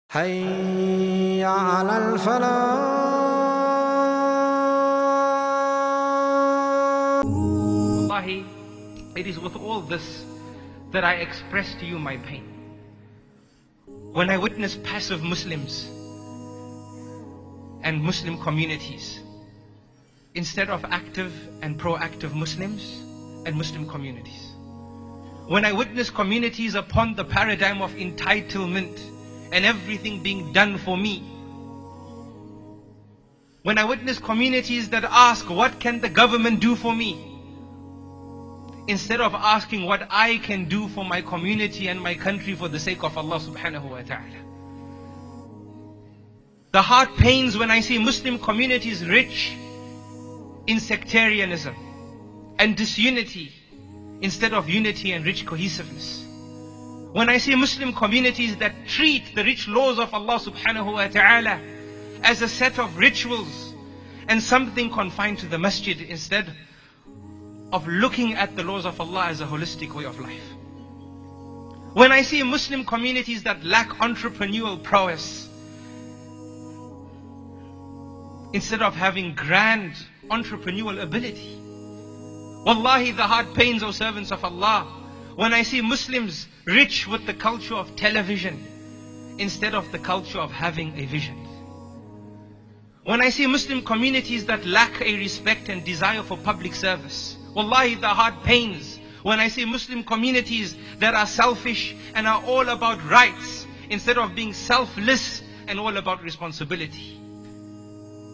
حي على الفلاح. Wallahi, it is with all this that I express to you my pain. When I witness passive Muslims and Muslim communities instead of active and proactive Muslims and Muslim communities. When I witness communities upon the paradigm of entitlement and everything being done for me. When I witness communities that ask, what can the government do for me? Instead of asking what I can do for my community and my country for the sake of Allah subhanahu wa ta'ala. The heart pains when I see Muslim communities rich in sectarianism and disunity instead of unity and rich cohesiveness. When I see Muslim communities that treat the rich laws of Allah subhanahu wa ta'ala as a set of rituals and something confined to the masjid instead of looking at the laws of Allah as a holistic way of life. When I see Muslim communities that lack entrepreneurial prowess instead of having grand entrepreneurial ability. Wallahi, the heart pains, O servants of Allah, when I see Muslims rich with the culture of television instead of the culture of having a vision. When I see Muslim communities that lack a respect and desire for public service. Wallahi, the heart pains when I see Muslim communities that are selfish and are all about rights instead of being selfless and all about responsibility.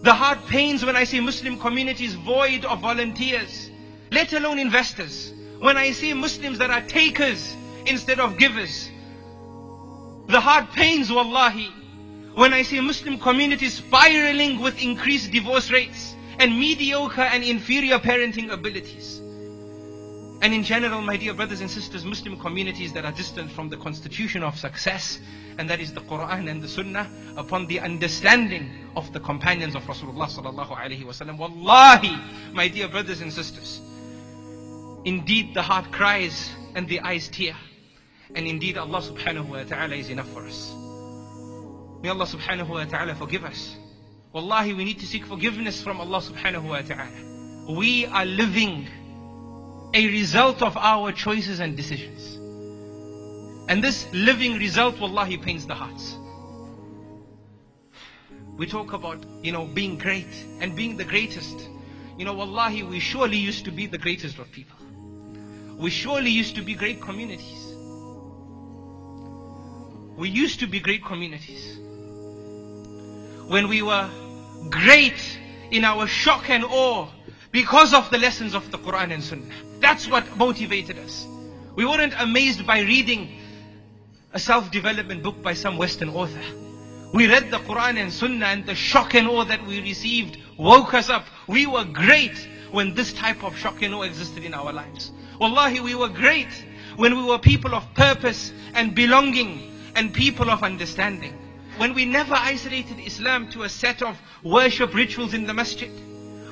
The heart pains when I see Muslim communities void of volunteers, let alone investors. When I see Muslims that are takers instead of givers. The heart pains, wallahi, when I see Muslim communities spiraling with increased divorce rates and mediocre and inferior parenting abilities. And in general, my dear brothers and sisters, Muslim communities that are distant from the constitution of success, and that is the Quran and the Sunnah, upon the understanding of the companions of Rasulullah sallallahu alaihi wasallam. Wallahi, my dear brothers and sisters, indeed the heart cries and the eyes tear. And indeed Allah subhanahu wa ta'ala is enough for us. May Allah subhanahu wa ta'ala forgive us. Wallahi, we need to seek forgiveness from Allah subhanahu wa ta'ala. We are living a result of our choices and decisions. And this living result, wallahi, pains the hearts. We talk about, being great and being the greatest. Wallahi, we surely used to be the greatest of people. We surely used to be great communities. We used to be great communities. When we were great in our shock and awe because of the lessons of the Quran and Sunnah. That's what motivated us. We weren't amazed by reading a self-development book by some Western author. We read the Quran and Sunnah, and the shock and awe that we received woke us up. We were great when this type of shock and awe existed in our lives. Wallahi, we were great when we were people of purpose and belonging and people of understanding. When we never isolated Islam to a set of worship rituals in the masjid.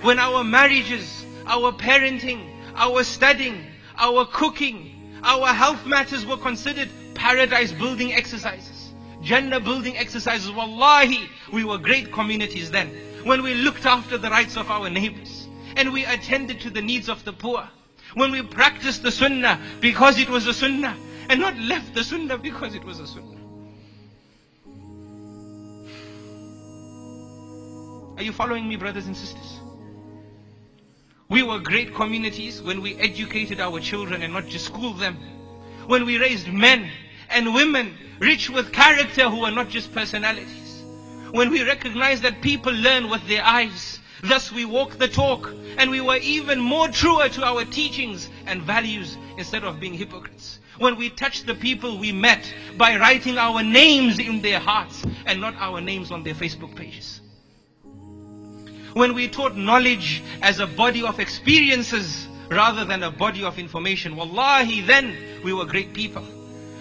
When our marriages, our parenting, our studying, our cooking, our health matters were considered paradise building exercises, Jannah building exercises. Wallahi, we were great communities then. When we looked after the rights of our neighbors and we attended to the needs of the poor. When we practiced the Sunnah because it was a Sunnah and not left the Sunnah because it was a Sunnah. Are you following me, brothers and sisters? We were great communities when we educated our children and not just schooled them. When we raised men and women rich with character who are not just personalities. When we recognized that people learn with their eyes. Thus we walk the talk, and we were even more truer to our teachings and values instead of being hypocrites. When we touched the people we met by writing our names in their hearts and not our names on their Facebook pages. When we taught knowledge as a body of experiences rather than a body of information. Wallahi, then we were great people.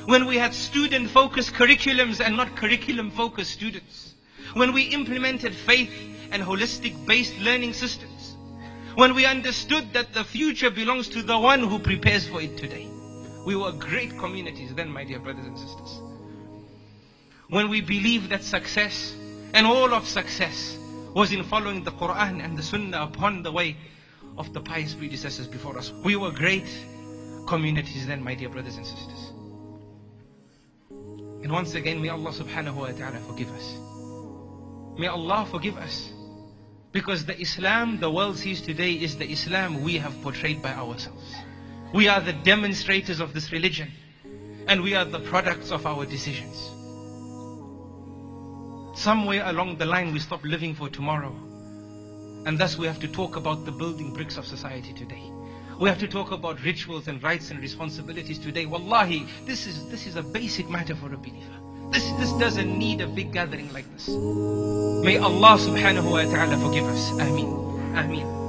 When we had student-focused curriculums and not curriculum-focused students. When we implemented faith and holistic-based learning systems. When we understood that the future belongs to the one who prepares for it today. We were great communities then, my dear brothers and sisters. When we believed that success and all of success was in following the Quran and the Sunnah upon the way of the pious predecessors before us. We were great communities then, my dear brothers and sisters. And once again, may Allah subhanahu wa ta'ala forgive us. May Allah forgive us. Because the Islam the world sees today is the Islam we have portrayed by ourselves. We are the demonstrators of this religion. And we are the products of our decisions. Somewhere along the line we stop living for tomorrow. And thus we have to talk about the building bricks of society today. We have to talk about rituals and rights and responsibilities today. Wallahi, this is a basic matter for a believer. This doesn't need a big gathering like this. May Allah subhanahu wa ta'ala forgive us. Ameen. Ameen.